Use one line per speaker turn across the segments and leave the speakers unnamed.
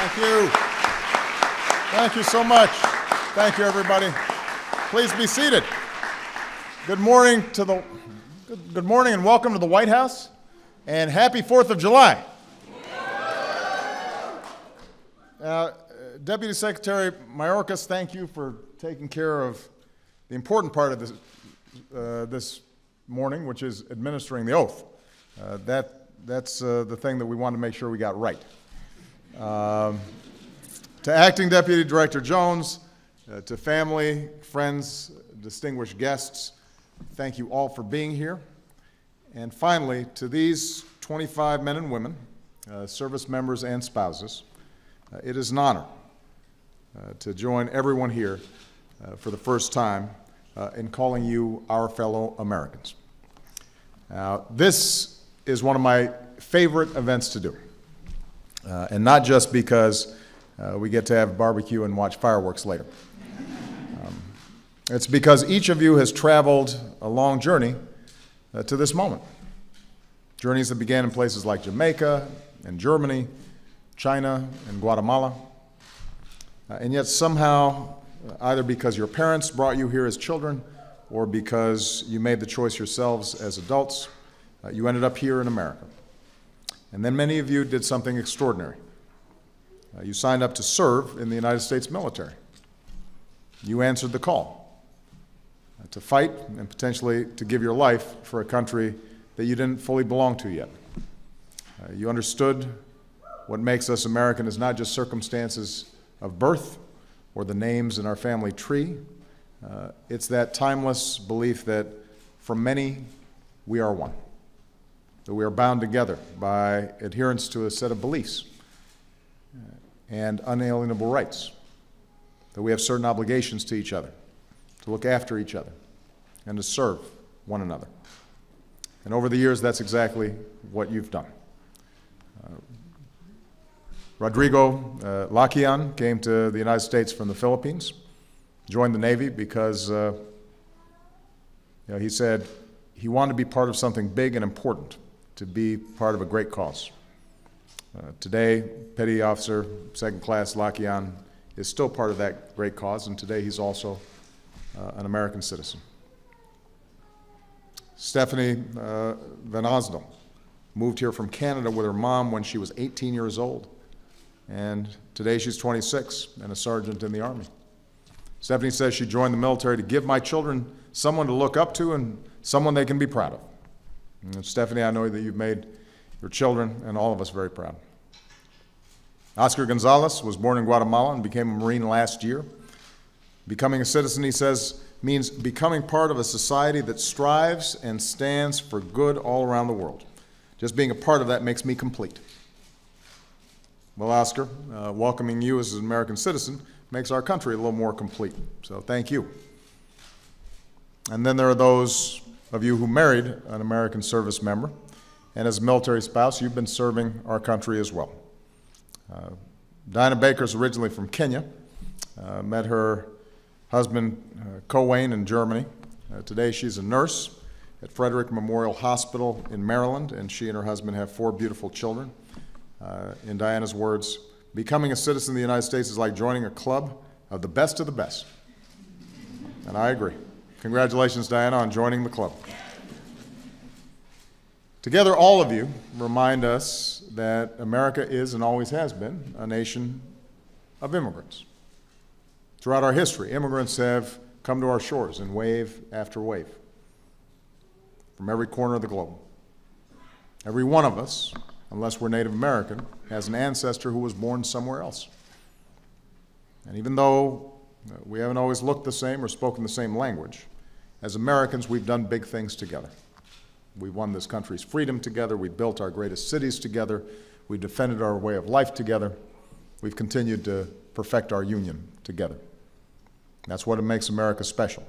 Thank you. Thank you so much. Thank you, everybody. Please be seated. Good morning and welcome to the White House, and happy 4th of July. Deputy Secretary Mayorkas, thank you for taking care of the important part of this morning, which is administering the oath. That's the thing that we want to make sure we got right. To Acting Deputy Director Jones, to family, friends, distinguished guests, thank you all for being here. And finally, to these 25 men and women, service members and spouses, it is an honor to join everyone here for the first time in calling you our fellow Americans. Now, this is one of my favorite events to do, and not just because we get to have barbecue and watch fireworks later. It's because each of you has traveled a long journey to this moment. Journeys that began in places like Jamaica and Germany, China and Guatemala, and yet somehow, either because your parents brought you here as children or because you made the choice yourselves as adults, you ended up here in America. And then many of you did something extraordinary. You signed up to serve in the United States military. You answered the call to fight and potentially to give your life for a country that you didn't fully belong to yet. You understood what makes us American is not just circumstances of birth or the names in our family tree. It's that timeless belief that for many, we are one, that we are bound together by adherence to a set of beliefs and unalienable rights, that we have certain obligations to each other, to look after each other, and to serve one another. And over the years, that's exactly what you've done. Rodrigo Lockean came to the United States from the Philippines, joined the Navy because he said he wanted to be part of something big and important, to be part of a great cause. Today, Petty Officer, Second Class Lockean is still part of that great cause, and today he's also an American citizen. Stephanie Van Osdol moved here from Canada with her mom when she was 18 years old, and today she's 26 and a sergeant in the Army. Stephanie says she joined the military to give my children someone to look up to and someone they can be proud of. And Stephanie, I know that you've made your children and all of us very proud. Oscar Gonzalez was born in Guatemala and became a Marine last year. Becoming a citizen, he says, means becoming part of a society that strives and stands for good all around the world. Just being a part of that makes me complete. Well, Oscar, welcoming you as an American citizen makes our country a little more complete, so thank you. And then there are those of you who married an American service member, and as a military spouse, you've been serving our country as well. Dinah Baker is originally from Kenya, met her husband, Cowain, in Germany. Today she's a nurse at Frederick Memorial Hospital in Maryland, and she and her husband have 4 beautiful children. In Diana's words, becoming a citizen of the United States is like joining a club of the best. And I agree. Congratulations, Diana, on joining the club. Together, all of you remind us that America is and always has been a nation of immigrants. Throughout our history, immigrants have come to our shores in wave after wave from every corner of the globe. Every one of us, unless we're Native American, has an ancestor who was born somewhere else. And even though we haven't always looked the same or spoken the same language, as Americans, we've done big things together. We've won this country's freedom together. We've built our greatest cities together. We've defended our way of life together. We've continued to perfect our union together. That's what makes America special.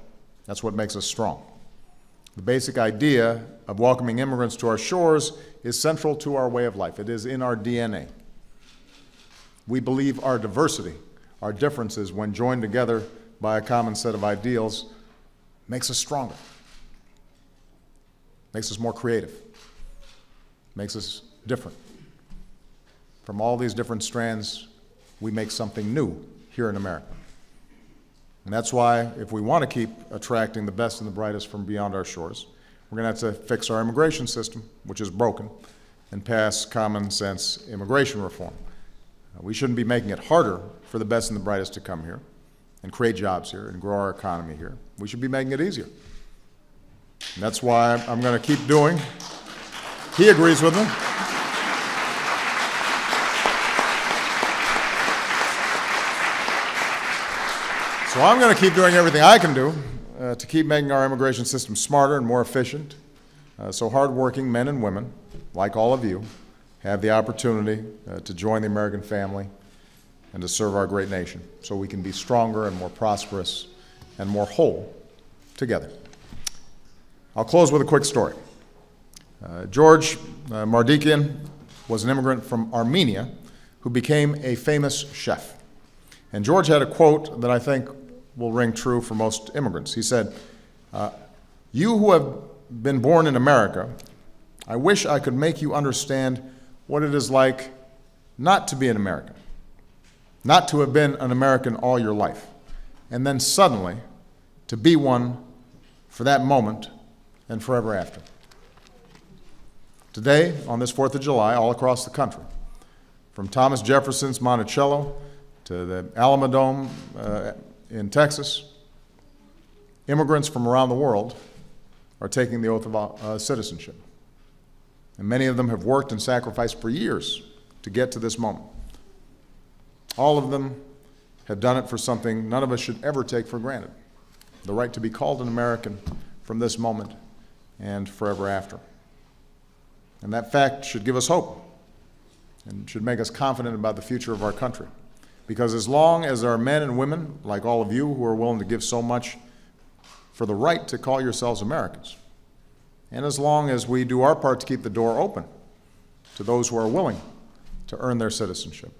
That's what makes us strong. The basic idea of welcoming immigrants to our shores is central to our way of life. It is in our DNA. We believe our diversity, our differences, when joined together by a common set of ideals, makes us stronger, makes us more creative, makes us different. From all these different strands, we make something new here in America. And that's why, if we want to keep attracting the best and the brightest from beyond our shores, we're going to have to fix our immigration system, which is broken, and pass common sense immigration reform. We shouldn't be making it harder for the best and the brightest to come here and create jobs here and grow our economy here. We should be making it easier. And that's why I'm going to keep doing. He agrees with me. So I'm going to keep doing everything I can do to keep making our immigration system smarter and more efficient, so hardworking men and women, like all of you, have the opportunity to join the American family and to serve our great nation, so we can be stronger and more prosperous and more whole together. I'll close with a quick story. George Mardikian was an immigrant from Armenia who became a famous chef. And George had a quote that I think will ring true for most immigrants. He said, "You who have been born in America, I wish I could make you understand what it is like not to be an American, not to have been an American all your life, and then suddenly to be one for that moment and forever after." Today, on this 4th of July, all across the country, from Thomas Jefferson's Monticello to the Alamodome in Texas, immigrants from around the world are taking the oath of citizenship. And many of them have worked and sacrificed for years to get to this moment. All of them have done it for something none of us should ever take for granted: the right to be called an American from this moment and forever after. And that fact should give us hope and should make us confident about the future of our country. Because as long as there are men and women like all of you who are willing to give so much for the right to call yourselves Americans, and as long as we do our part to keep the door open to those who are willing to earn their citizenship,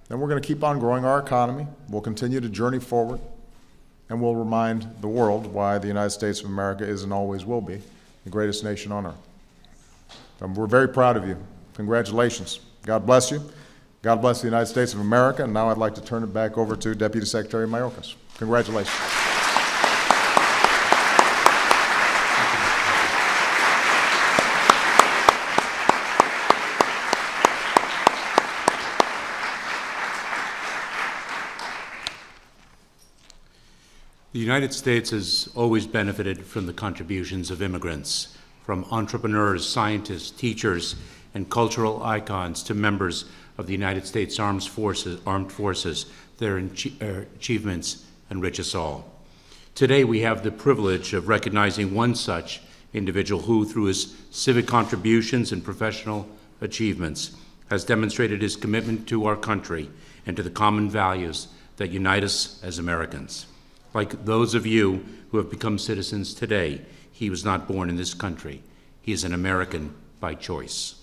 then we're going to keep on growing our economy, we'll continue to journey forward, and we'll remind the world why the United States of America is and always will be the greatest nation on earth. We're very proud of you. Congratulations. God bless you. God bless the United States of America. And now I'd like to turn it back over to Deputy Secretary Mayorkas. Congratulations.
The United States has always benefited from the contributions of immigrants, from entrepreneurs, scientists, teachers, and cultural icons to members of the United States Armed Forces. Their achievements enrich us all. Today, we have the privilege of recognizing one such individual who, through his civic contributions and professional achievements, has demonstrated his commitment to our country and to the common values that unite us as Americans. Like those of you who have become citizens today, he was not born in this country. He is an American by choice.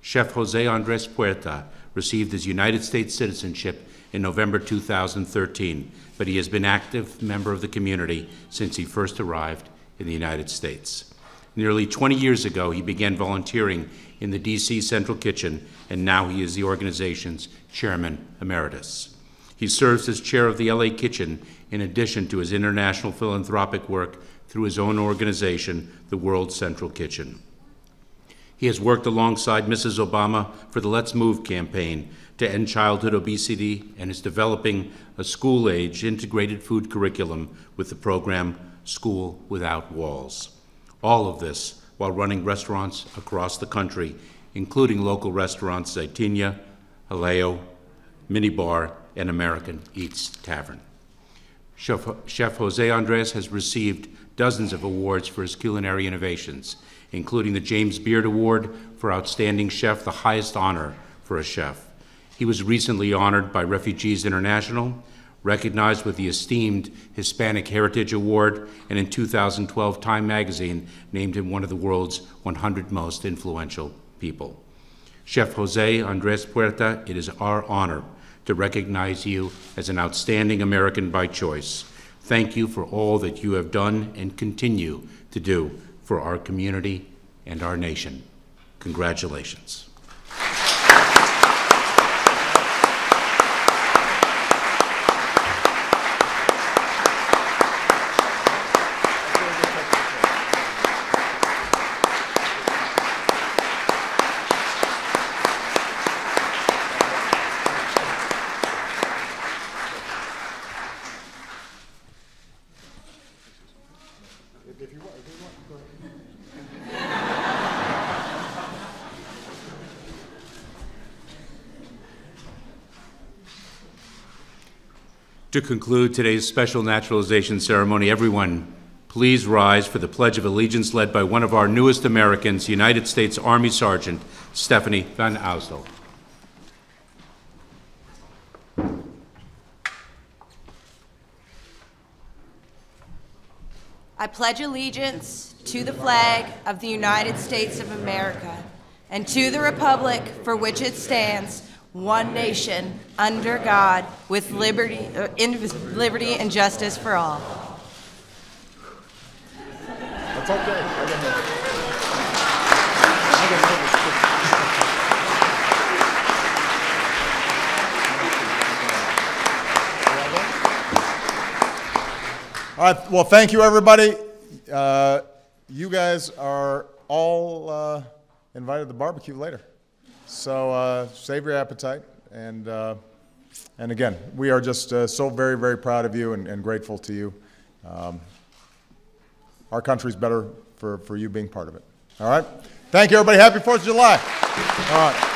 Chef Jose Andres Puerta received his United States citizenship in November 2013, but he has been an active member of the community since he first arrived in the United States. Nearly 20 years ago, he began volunteering in the DC Central Kitchen, and now he is the organization's chairman emeritus. He serves as chair of the LA Kitchen in addition to his international philanthropic work through his own organization, the World Central Kitchen. He has worked alongside Mrs. Obama for the Let's Move campaign to end childhood obesity and is developing a school-age integrated food curriculum with the program School Without Walls. All of this while running restaurants across the country, including local restaurants Zaitinia, Jaleo, Minibar, and American Eats Tavern. Chef Jose Andres has received dozens of awards for his culinary innovations, including the James Beard Award for Outstanding Chef, the highest honor for a chef. He was recently honored by Refugees International, recognized with the esteemed Hispanic Heritage Award, and in 2012, Time magazine named him one of the world's 100 most influential people. Chef Jose Andres Puerta, it is our honor to recognize you as an outstanding American by choice. Thank you for all that you have done and continue to do for our community and our nation. Congratulations. To conclude today's special naturalization ceremony, everyone, please rise for the Pledge of Allegiance led by one of our newest Americans, United States Army Sergeant Stephanie Van Osdol.
I pledge allegiance to the flag of the United States of America and to the republic for which it stands, one nation, under God, with liberty and justice for all.
That's okay. All right, well, thank you, everybody. You guys are all invited to the barbecue later. So save your appetite. And again, we are just so very, very proud of you and grateful to you. Our country's better for you being part of it. All right? Thank you, everybody. Happy 4th of July. All right.